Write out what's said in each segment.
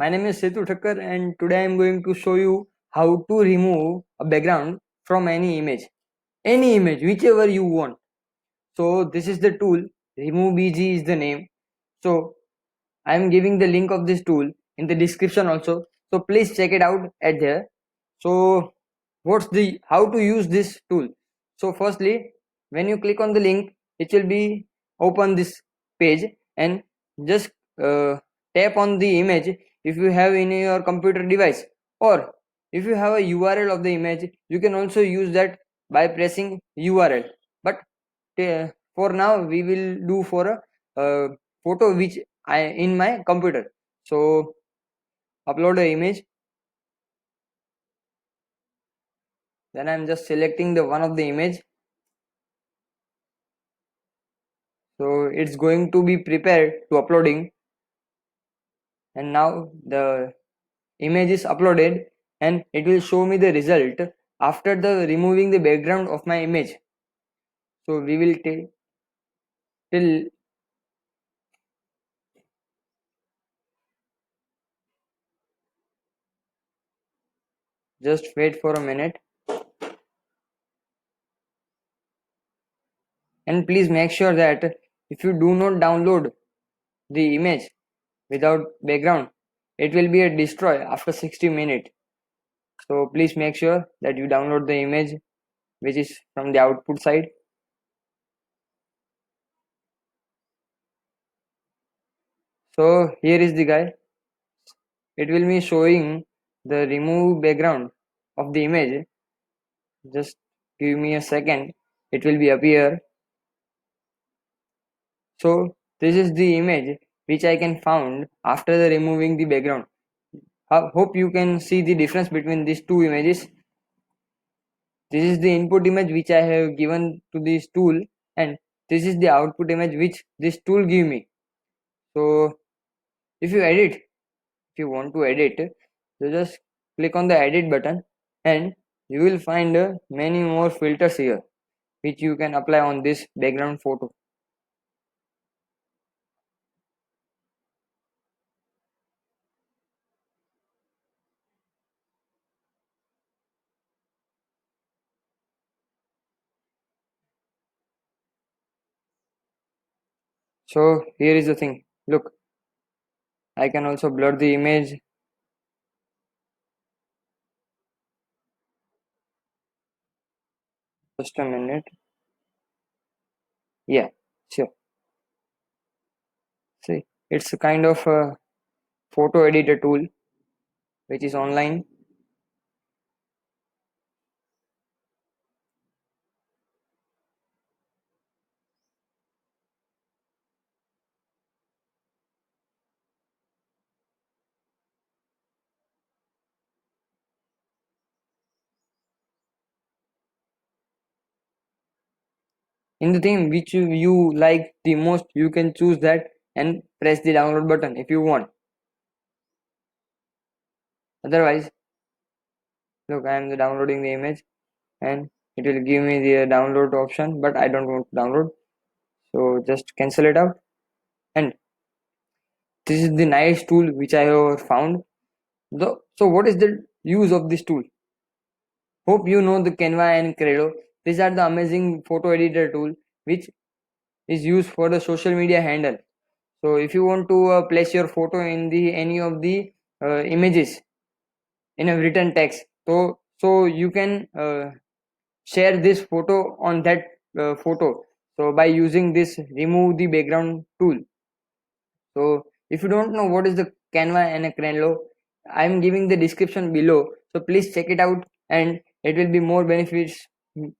My name is Setu Thacker and today I am going to show you how to remove a background from any image, whichever you want. So this is the tool, remove.bg is the name. So I am giving the link of this tool in the description also. So please check it out at there. So how to use this tool? So firstly, when you click on the link, it will be open this page and just tap on the image if you have in your computer device, or if you have a URL of the image, you can also use that by pressing URL. But for now we will do for a photo which I in my computer. So upload a image, then I'm just selecting the one of the image. So it's going to be prepared to uploading, and now the image is uploaded and it will show me the result after the removing the background of my image. So we will till just wait for a minute, and please make sure that if you do not download the image without background, it will be a destroy after 60 minutes. So please make sure that you download the image which is from the output side. So here is the guy. It will be showing the remove background of the image. Just give me a second, it will be appear. So this is the image which I can found after the removing the background. Hope you can see the difference between these two images. This is the input image which I have given to this tool, and this is the output image which this tool give me. So if you want to edit, you just click on the edit button and you will find many more filters here which you can apply on this background photo. So here is the thing, look, I can also blur the image. Just a minute. Yeah, sure. See, it's a kind of a photo editor tool which is online. In the theme which you like the most, you can choose that and press the download button if you want. Otherwise, look, I am downloading the image and it will give me the download option, but I don't want to download, so just cancel it out. And this is the nice tool which I have found. So what is the use of this tool? Hope you know the Canva and Crello. These are the amazing photo editor tool which is used for the social media handle. So if you want to place your photo in the any of the images in a written text, so you can share this photo on that photo, so by using this remove the background tool. So if you don't know what is the Canva and a Crello, I am giving the description below, so please check it out, and it will be more benefits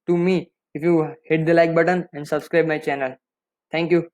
to me if you hit the like button and subscribe my channel. Thank you.